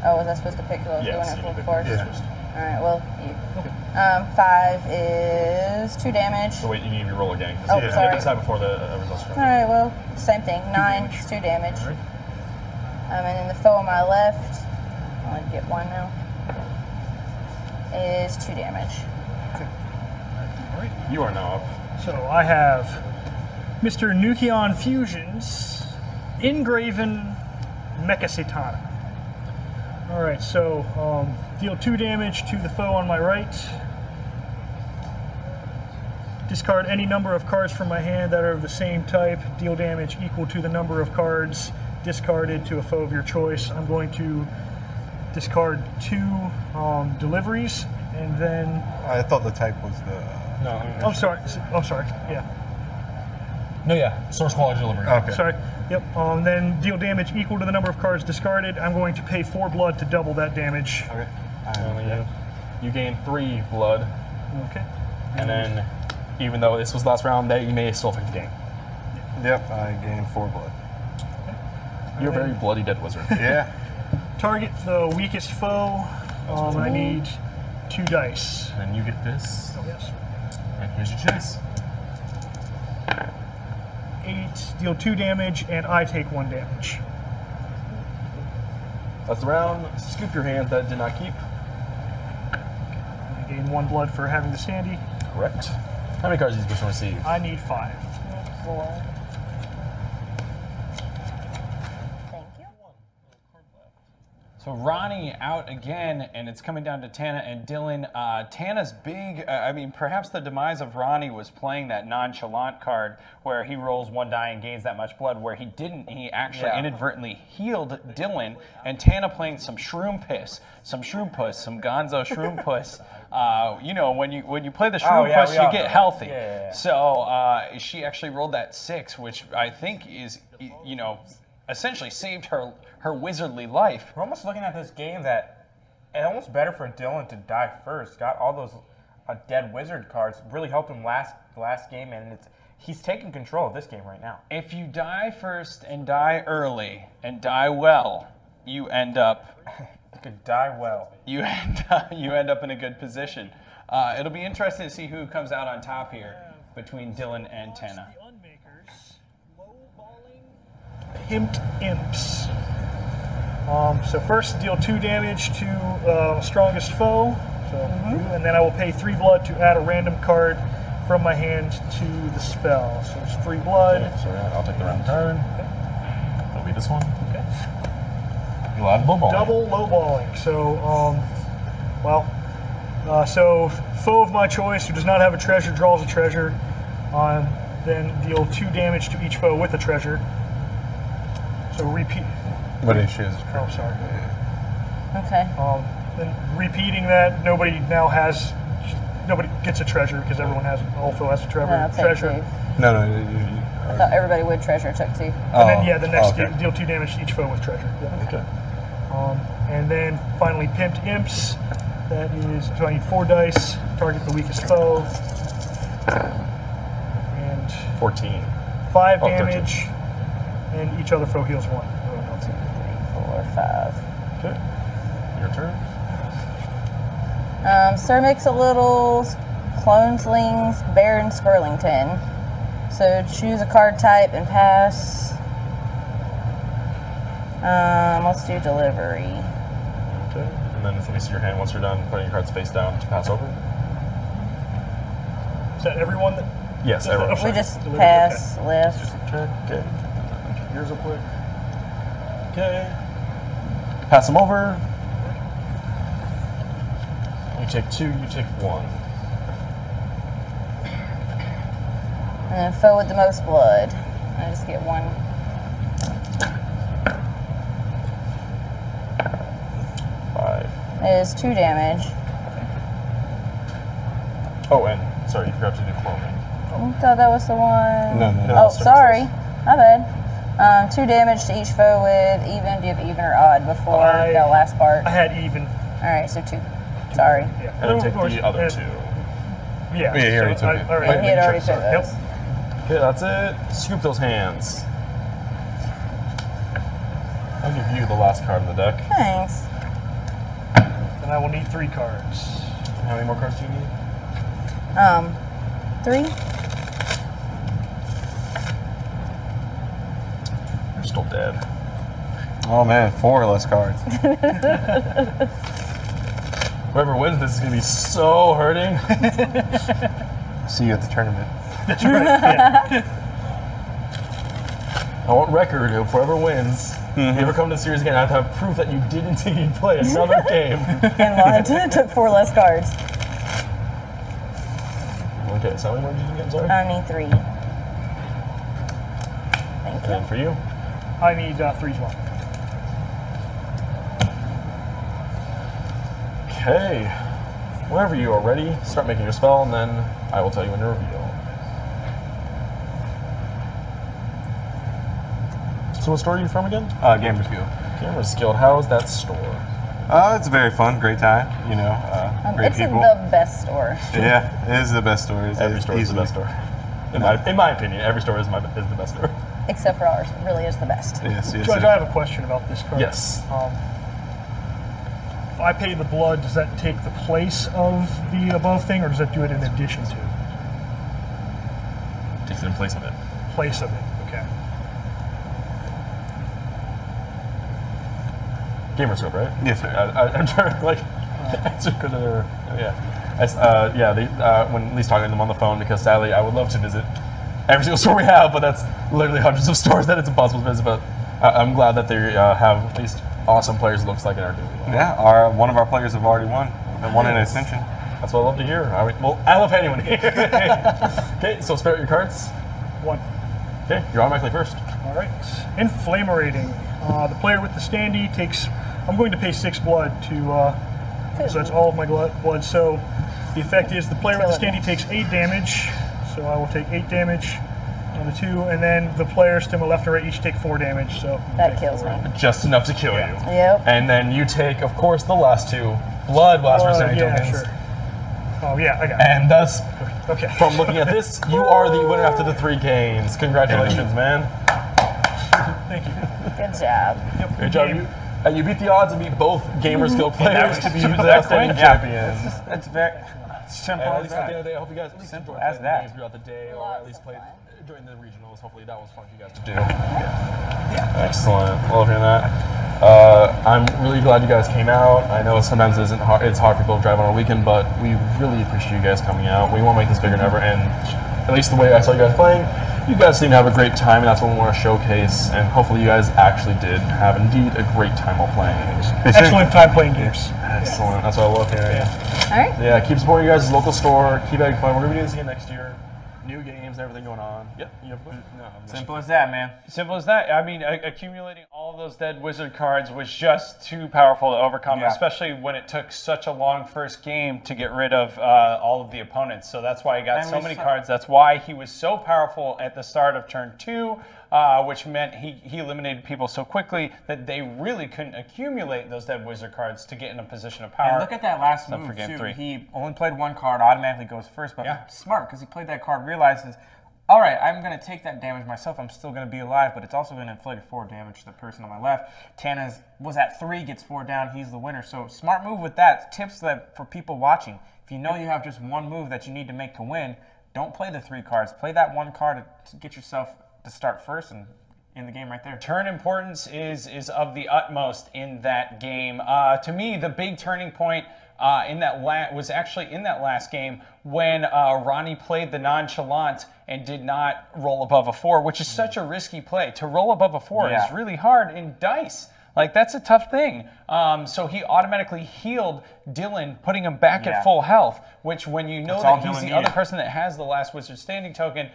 Oh, was I supposed to pick who I was Yes, doing you it did. for? Yeah. Alright, well, you. 5 is 2 damage. So wait, you need to roll again. Oh, You sorry. decide before the results come. Alright, well, same thing. 9 is 2 damage. Alright. And then the foe on my left, I only get 1 now, is 2 damage. You are now up. So I have Mr. Nukion Fusions, Engraven Mechacitana. All right, so deal 2 damage to the foe on my right. Discard any number of cards from my hand that are of the same type. Deal damage equal to the number of cards discarded to a foe of your choice. I'm going to discard 2 deliveries, and then I thought the type was the. oh sorry, yeah. No, yeah. Source quality delivery. Okay. Sorry. Yep. Then deal damage equal to the number of cards discarded. I'm going to pay 4 blood to double that damage. Okay. You gain 3 blood, Okay. and then even though this was last round, that you may still affect the game. Yep, I gained 4 blood. You're a very bloody dead wizard. Yeah. Target the weakest foe. I need 2 dice. And then you get this, Yes. and here's your chase. 8. Deal 2 damage, and I take 1 damage. That's the round. Scoop your hand that did not keep. I gain 1 blood for having the standee. Correct. How many cards is this person receive? I need 5. 4. Thank you. So Ronnie out again, and it's coming down to Tana and Dylan. Tana's big, I mean, perhaps the demise of Ronnie was playing that nonchalant card where he rolls 1 die and gains that much blood, where he didn't. He actually inadvertently healed Dylan, and Tana playing some Shroompuss, some Gonzo Shroompuss. You know, when you play the Shroompuss, you get healthy. Yeah. So she actually rolled that 6, which I think is, you know, essentially saved her wizardly life. We're almost looking at this game that it's almost better for Dylan to die first. Got all those dead wizard cards. Really helped him last game, and he's taking control of this game right now. If you die first and die early and die well, you end up You could die well. you end up in a good position. It'll be interesting to see who comes out on top here between Dylan and Tana. The Unmakers, low-balling Pimped Imps. So first, deal 2 damage to strongest foe. So, and then I will pay 3 blood to add a random card from my hand to the spell. So it's 3 blood. Okay, so I'll take the random card. That'll be this one. Okay. You'll add lowballing. Double lowballing. So, so foe of my choice who does not have a treasure draws a treasure. Then deal 2 damage to each foe with a treasure. So repeat. What is she? Oh, sorry. Okay. Then repeating that, nobody gets a treasure because everyone has, all foe has a Then I'll take 2. No. I thought everybody would treasure, took 2. And then, the next okay. deal 2 damage to each foe with treasure. Yeah. Okay. And then finally, Pimped Imps. That is, so I need 4 dice, target the weakest foe. And 14. 5 Oh, damage, and each other foe heals 1. 1, 2, 3, 4, 5. Okay. Your turn. Sir Mix-a-Littles, Cloneslings, Baron Squirlington. So choose a card type and pass. Let's do delivery. Okay. And then let me see your hand once you're done putting your cards face down to pass over. Is that everyone? Yes, everyone. We just pass, lift. Check. Okay. Here's real quick. Okay. Pass them over. You take 2, you take 1. And then foe with the most blood. I just get 1. 5. It is 2 damage. Oh, and sorry, you forgot to do cloning. I thought that was the one. No. Oh, sorry. My bad. 2 damage to each foe with even. Do you have even or odd before that last part? I had even. All right, so 2. Sorry. Yeah. And then take the other 2. Yeah. Yeah, he already took it. All right. Yeah, he had already took those. Okay, that's it. Scoop those hands. I'll give you the last card in the deck. Thanks. And I will need 3 cards. How many more cards do you need? 3. You're still dead. Oh man, 4 less cards. Whoever wins this is going to be so hurting. See you at the tournament. That's right. Yeah. I want record of whoever wins. If you ever come to the series again, I have to have proof that you did indeed play another game. And Lon took 4 less cards. Okay, so how many more did you get? I'm sorry. I need 3. Thank you. And for you? I need 3 as well. Okay. Whenever you are ready, start making your spell, and then I will tell you when to reveal. So what store are you from again? Gamers Guild. Gamers Guild. How is that store? It's very fun, great time, you know, great It's people. the best store. Yeah, it is the best store. Every store is the best store. In my opinion, every store is the best store. Except for ours. It really is the best. Yes, yes. Judge, I have a question about this card. Yes. If I pay the blood, does that take the place of the above thing, or does that do it in addition to? Takes it in place of it. Place of it, okay. Gamers Guild, right? Yes, sir. I'm trying to answer because they're when at least talking to them on the phone, because sadly I would love to visit every single store we have, but that's literally hundreds of stores that it's impossible to visit. But I'm glad that they have at least awesome players. It looks like, and are doing well. Yeah, one of our players have already won. And won in Ascension. That's what I love to hear. I love anyone here. Okay, so spare your cards. 1. Okay, you're automatically first. All right. Inflammerating. The player with the standee takes. I'm going to pay 6 blood to. So that's all of my blood. So the effect is the player with the standee takes 8 damage. So I will take 8 damage on the 2, and then the players to my left and right each take 4 damage. So That kills me. Just enough to kill you. Yep. And then you take, of course, the last 2 blood blast percentage yeah, tokens. sure. Oh yeah, I got it. And thus, Okay. from looking at this, you are the winner after the 3 games. Congratulations, man. Thank you. Good job. Yep. Great job. You beat the odds and beat both Gamers Guild players that was to be the the best outstanding way? champions. That's very simple And at as least at the end that. of the day, I hope you guys at least Simple enjoyed as playing the that. games throughout the day, or at least played during the regionals. Hopefully that was fun for you guys to do. Excellent. Love hearing that. I'm really glad you guys came out. I know sometimes it's hard for people to drive on a weekend, but we really appreciate you guys coming out. We want to make this bigger than ever, and at least the way I saw you guys playing, you guys seem to have a great time, and that's what we want to showcase. And hopefully you guys actually did have indeed a great time while playing. Excellent time playing games. Excellent. That's what I love hearing. All right. Yeah, keep supporting you guys' local store. Keep having fun. We're going to be doing this again next year. New games and everything going on. Yep. You have a question? No. Simple as that, man. Simple as that. I mean, accumulating all of those dead wizard cards was just too powerful to overcome, Yeah. especially when it took such a long first game to get rid of all of the opponents. So that's why he got And so we many saw- cards. That's why he was so powerful at the start of turn 2, which meant he eliminated people so quickly that they really couldn't accumulate those dead wizard cards to get in a position of power. And look at that last Except for move, game too. 3. He only played 1 card, automatically goes first, but Yeah. smart, because he played that card, realizes, all right, I'm going to take that damage myself. I'm still going to be alive, but it's also going to inflict 4 damage to the person on my left. Tana's was at 3, gets 4 down. He's the winner. So smart move with that. Tips that for people watching. If you know you have just 1 move that you need to make to win, don't play the 3 cards. Play that 1 card to get yourself to start first, and in the game right there. Turn importance is of the utmost in that game. To me, the big turning point in that was actually in that last game when Ronnie played the nonchalant and did not roll above a 4, which is such a risky play. To roll above a 4 is really hard in dice. Like, that's a tough thing. So he automatically healed Dylan, putting him back at full health, which when you know that he's the other person that has the last Wizard Standing token,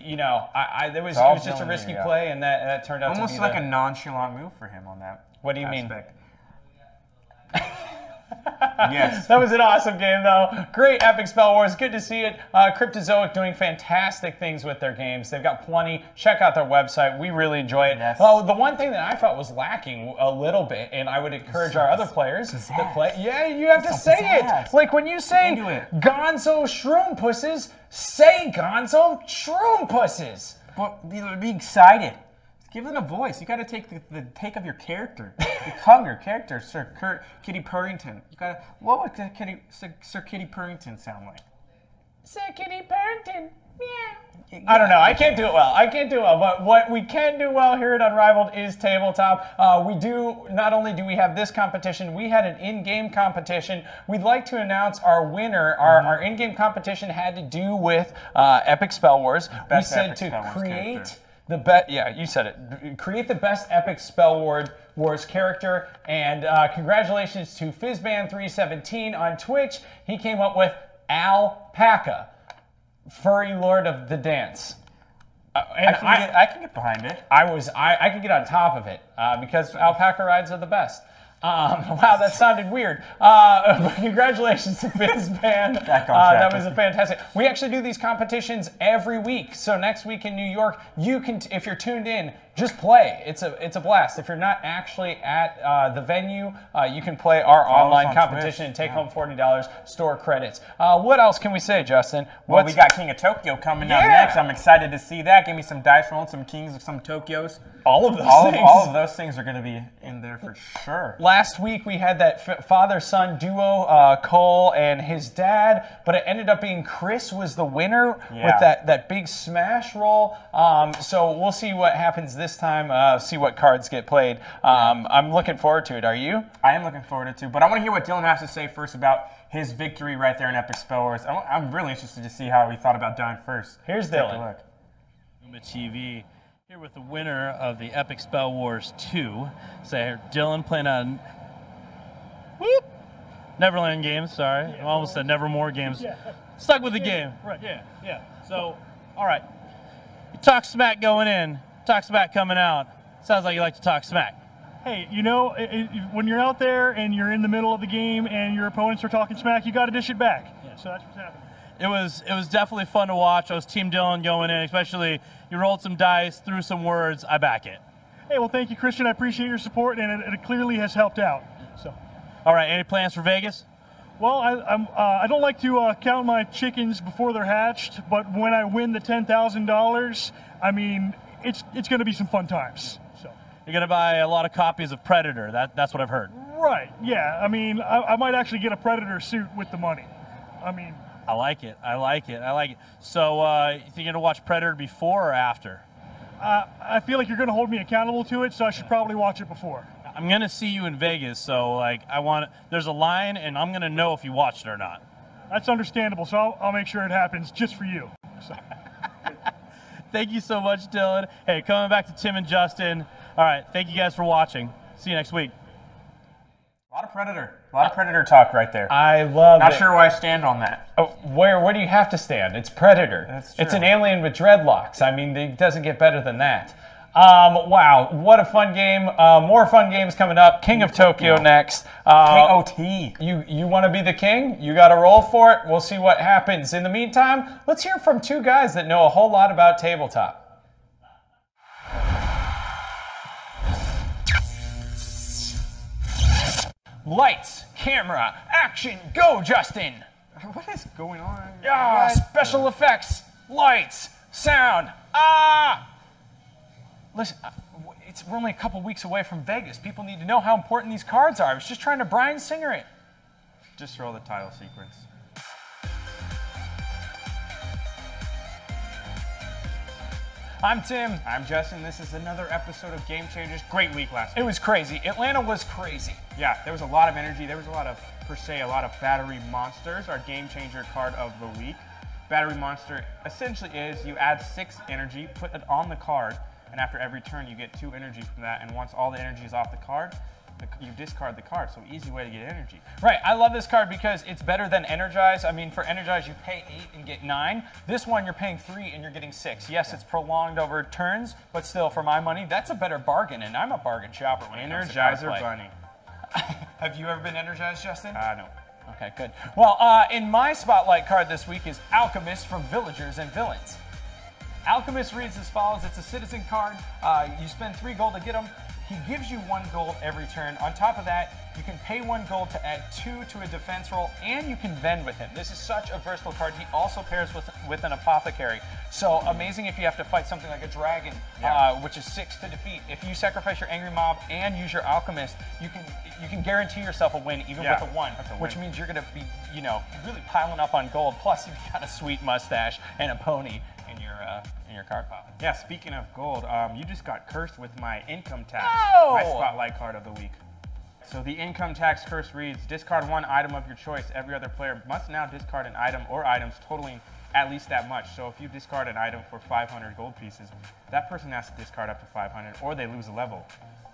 you know, it was just a risky play, and that turned out almost to be like a nonchalant move for him on that. What do you mean? Yes. That was an awesome game, though. Great Epic Spell Wars. Good to see it. Cryptozoic doing fantastic things with their games. They've got plenty. Check out their website. We really enjoy it. Yes. The one thing that I thought was lacking a little bit, and I would encourage our other players to play. Yeah, you have to say it. Like when you say Gonzo Shroom Pusses, say Gonzo Shroom Pusses. Well, be excited. Give it a voice. You got to take the take of your character. Become your character, Sir Kitty Purrington. You got what would Sir Kitty Purrington sound like? Sir Kitty Purrington. Yeah. I don't know. I can't do it well. But what we can do well here at Unrivaled is tabletop. Not only do we have this competition, we had an in-game competition. We'd like to announce our winner. Our in-game competition had to do with Epic Spell Wars. We said to create the best. Yeah, you said it. Create the best Epic Spell Wars character. And congratulations to Fizzban317 on Twitch. He came up with Alpaca, Furry Lord of the Dance. I can get behind it. I can get on top of it because alpaca rides are the best. Wow, that sounded weird. Congratulations to Fizzban. That was a fantastic. We actually do these competitions every week. So next week in New York, you can, if you're tuned in, just play. It's a blast. If you're not actually at the venue, you can play our online competition and take home $40 store credits. What else can we say, Justin? Well, we got King of Tokyo coming up next. I'm excited to see that. Give me some dice rolls, some Kings, some Tokyos. All of those things. All of those things are going to be in there for sure. Last week we had that father-son duo, Cole and his dad, but it ended up being Chris was the winner with that big smash roll. So we'll see what happens this time, see what cards get played. I'm looking forward to it. Are you? I am looking forward to it, but I want to hear what Dylan has to say first about his victory right there in Epic Spell Wars. I'm really interested to see how he thought about dying first. Here's Dylan. Oomba TV. Here with the winner of the Epic Spell Wars 2. So Dylan playing on Neverland games, sorry. I almost said Nevermore games. Stuck with the game. Right, yeah. So, all right. You talk smack going in, talk smack coming out. Sounds like you like to talk smack. Hey, you know, when you're out there and you're in the middle of the game and your opponents are talking smack, you got to dish it back. Yeah. So that's what's happening. It was definitely fun to watch. I was Team Dylan going in, especially you rolled some dice, threw some words. I back it. Hey, well, thank you, Christian. I appreciate your support, and it clearly has helped out. So. All right, any plans for Vegas? Well, I don't like to count my chickens before they're hatched, but when I win the $10,000, I mean, it's going to be some fun times. So. You're going to buy a lot of copies of Predator. That's what I've heard. Right, yeah. I mean, I might actually get a Predator suit with the money. I mean... I like it. So, you think you're going to watch Predator before or after? I feel like you're going to hold me accountable to it, so I should probably watch it before. I'm going to see you in Vegas, so like there's a line, and I'm going to know if you watched it or not. That's understandable, so I'll make sure it happens just for you. So. Thank you so much, Dylan. Hey, coming back to Tim and Justin. All right, thank you guys for watching. See you next week. A lot of Predator talk right there. I love it. Not sure where I stand on that. Oh, where do you have to stand? It's Predator. That's true. It's an alien with dreadlocks. I mean, it doesn't get better than that. Wow, what a fun game. More fun games coming up. King of Tokyo next. KOT. You want to be the king? You got to roll for it. We'll see what happens. In the meantime, let's hear from two guys that know a whole lot about tabletop. Lights, camera, action, go, Justin! What is going on? Special effects, lights, sound, Listen, we're only a couple weeks away from Vegas. People need to know how important these cards are. I was just trying to Bryan Singer it. Just roll the title sequence. I'm Tim. I'm Justin. This is another episode of Game Changers. Great week last week. It was crazy. Atlanta was crazy. Yeah, there was a lot of energy. There was a lot of, per se, a lot of battery monsters. Our Game Changer card of the week. Battery monster essentially is you add 6 energy, put it on the card, and after every turn you get 2 energy from that. And once all the energy is off the card, you discard the card. So easy way to get energy. Right. I love this card because it's better than Energize. I mean, for Energize you pay 8 and get 9. This one you're paying 3 and you're getting 6. Yes, it's prolonged over turns, but still, for my money, that's a better bargain. And I'm a bargain shopper when it comes to card Energizer play. Bunny. Have you ever been energized, Justin? No. Okay, good. Well, in my spotlight card this week is Alchemist from Villagers and Villains. Alchemist reads as follows. It's a citizen card. You spend 3 gold to get him. He gives you 1 gold every turn. On top of that, you can pay 1 gold to add 2 to a defense roll, and you can vend with him. This is such a versatile card. He also pairs with an apothecary. So amazing if you have to fight something like a dragon, which is 6 to defeat. If you sacrifice your angry mob and use your alchemist, you can guarantee yourself a win even with a 1, which means you're going to be, you know, really piling up on gold. Plus, you've got a sweet mustache and a pony in your card pile. Yeah, speaking of gold, you just got cursed with my income tax, Oh! my spotlight card of the week. So the income tax curse reads, discard 1 item of your choice. Every other player must now discard an item or items totaling at least that much. So if you discard an item for 500 gold pieces, that person has to discard up to 500 or they lose a level.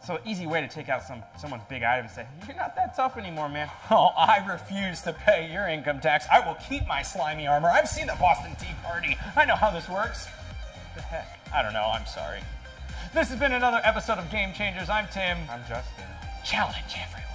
So easy way to take out someone's big item and say, you're not that tough anymore, man. Oh, I refuse to pay your income tax. I will keep my slimy armor. I've seen the Boston Tea Party. I know how this works. What the heck? I don't know. I'm sorry. This has been another episode of Game Changers. I'm Tim. I'm Justin. Challenge everyone.